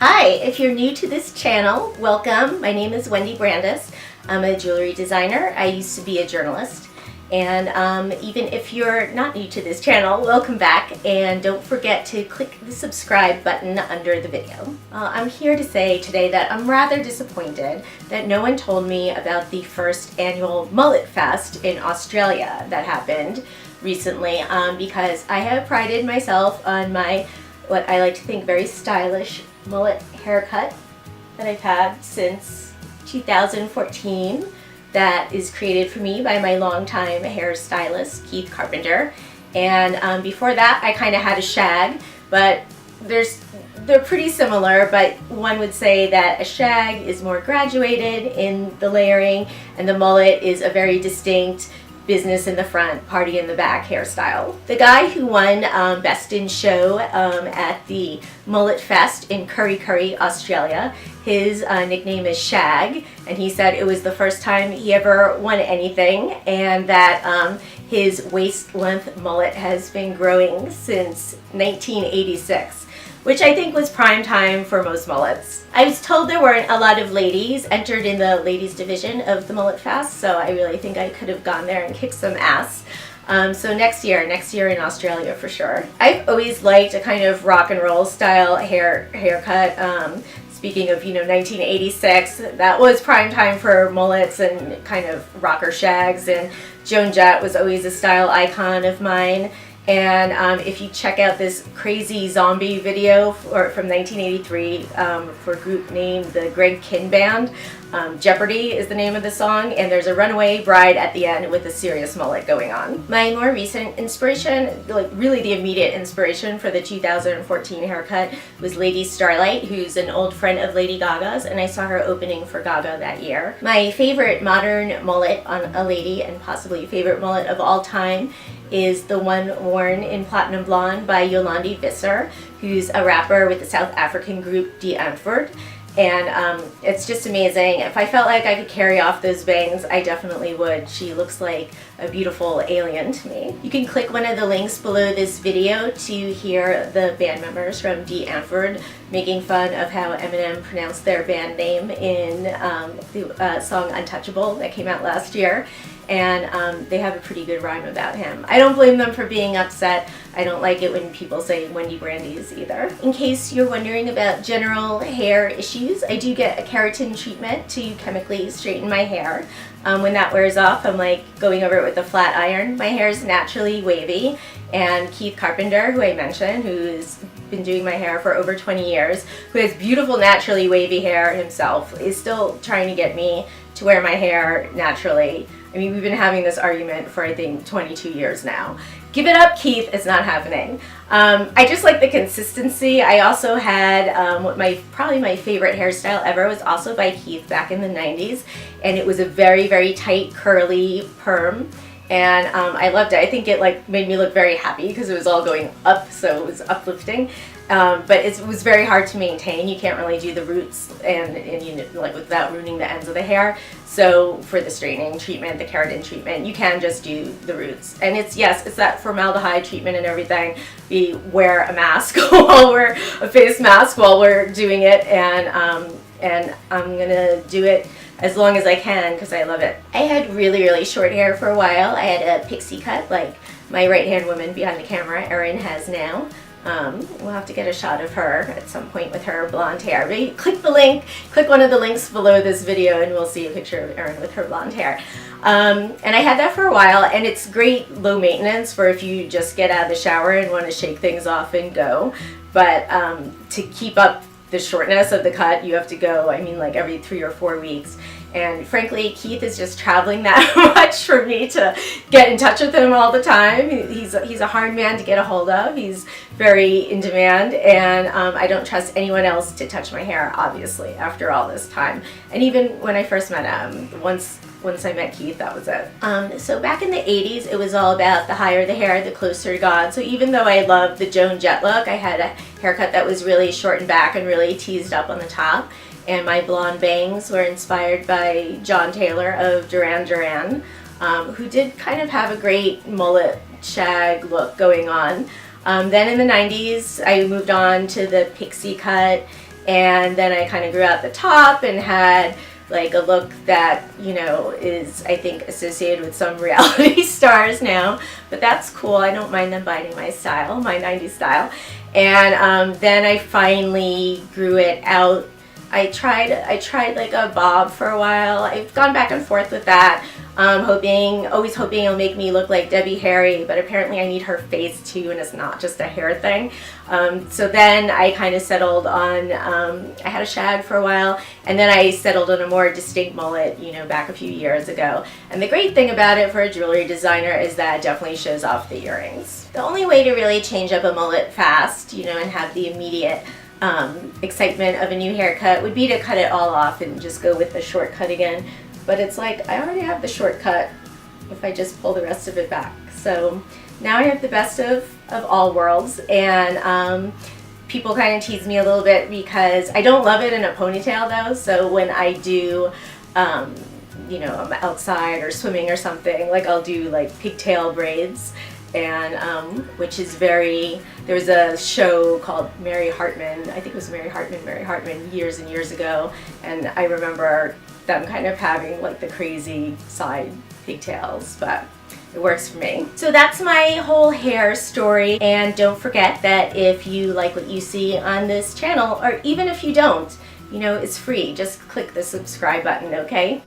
Hi, if you're new to this channel, welcome. My name is Wendy Brandes. I'm a jewelry designer. I used to be a journalist. And even if you're not new to this channel, welcome back. And don't forget to click the subscribe button under the video. I'm here to say today that I'm rather disappointed that no one told me about the first annual Mullet Fest in Australia that happened recently, because I have prided myself on my, what I like to think, very stylish mullet haircut that I've had since 2014 that is created for me by my longtime hairstylist, Keith Carpenter. And before that, I kind of had a shag, but they're pretty similar, but one would say that a shag is more graduated in the layering, and the mullet is a very distinct business in the front, party in the back hairstyle. The guy who won Best in Show at the Mullet Fest in Kurri, Australia, his nickname is Shag, and he said it was the first time he ever won anything, and that his waist length mullet has been growing since 1986. Which I think was prime time for most mullets. I was told there weren't a lot of ladies entered in the ladies division of the Mullet Fest, so I really think I could have gone there and kicked some ass. So next year in Australia for sure. I've always liked a kind of rock and roll style haircut. Speaking of, 1986, that was prime time for mullets and kind of rocker shags, and Joan Jett was always a style icon of mine. And if you check out this crazy zombie video from 1983 for a group named the Greg Kihn Band, Jeopardy is the name of the song, and there's a runaway bride at the end with a serious mullet going on. My more recent inspiration, like really the immediate inspiration for the 2014 haircut, was Lady Starlight, who's an old friend of Lady Gaga's, and I saw her opening for Gaga that year. My favorite modern mullet on a lady, and possibly favorite mullet of all time, is the one worn in Platinum Blonde by Yolandi Visser, who's a rapper with the South African group De Antwoord. And it's just amazing. If I felt like I could carry off those bangs, I definitely would. She looks like a beautiful alien to me. You can click one of the links below this video to hear the band members from De Antwoord making fun of how Eminem pronounced their band name in the song Untouchable that came out last year. And they have a pretty good rhyme about him. I don't blame them for being upset. I don't like it when people say wendybrandes either. In case you're wondering about general hair issues, I do get a keratin treatment to chemically straighten my hair. When that wears off, I'm like going over it with a flat iron. My hair is naturally wavy, and Keith Carpenter, who I mentioned, who's been doing my hair for over 20 years, who has beautiful naturally wavy hair himself, is still trying to get me to wear my hair naturally. I mean, we've been having this argument for, I think, 22 years now. Give it up, Keith, it's not happening. I just like the consistency. I also had probably my favorite hairstyle ever was also by Keith back in the 90s, and it was a very, very tight, curly perm. And I loved it. I think it made me look very happy because it was all going up, so it was uplifting. But it was very hard to maintain. You can't really do the roots and without ruining the ends of the hair. So for the straightening treatment, the keratin treatment, you can just do the roots. And it's that formaldehyde treatment and everything. We wear a mask a face mask while we're doing it, and I'm gonna do it as long as I can because I love it. I had really, really short hair for a while. I had a pixie cut like my right-hand woman behind the camera, Erin, has now. We'll have to get a shot of her at some point with her blonde hair. But click one of the links below this video and we'll see a picture of Erin with her blonde hair. And I had that for a while, and it's great low maintenance for if you just get out of the shower and want to shake things off and go. But to keep up the shortness of the cut, you have to go, like every 3 or 4 weeks. And frankly, Keith is just traveling that much for me to get in touch with him all the time. He's a hard man to get a hold of. He's very in demand, and I don't trust anyone else to touch my hair, obviously, after all this time. And even when I first met him, once I met Keith, that was it. So back in the 80s, it was all about the higher the hair, the closer to God. So even though I loved the Joan Jett look, I had a haircut that was really shortened back and really teased up on the top. And my blonde bangs were inspired by John Taylor of Duran Duran, who did kind of have a great mullet shag look going on. Then in the 90s, I moved on to the pixie cut, and then I kind of grew out the top and had like a look that, you know, is I think associated with some reality stars now, but that's cool. I don't mind them biting my style, my 90s style. And then I finally grew it out. I tried like a bob for a while. I've gone back and forth with that, always hoping it'll make me look like Debbie Harry, but apparently I need her face too, and it's not just a hair thing. So then I kind of settled on, I had a shag for a while, and then I settled on a more distinct mullet, you know, back a few years ago. And the great thing about it for a jewelry designer is that it definitely shows off the earrings. The only way to really change up a mullet fast, you know, and have the immediate excitement of a new haircut would be to cut it all off and just go with the shortcut again. But it's like, I already have the shortcut if I just pull the rest of it back. So now I have the best of all worlds, and people kind of tease me a little bit because I don't love it in a ponytail though. So when I do, you know, I'm outside or swimming or something, like I'll do like pigtail braids, and which is very, there was a show called Mary Hartman, I think it was Mary Hartman years and years ago, and I remember them kind of having like the crazy side pigtails, but it works for me. So that's my whole hair story, and don't forget that if you like what you see on this channel, or even if you don't, you know, it's free. Just click the subscribe button, okay?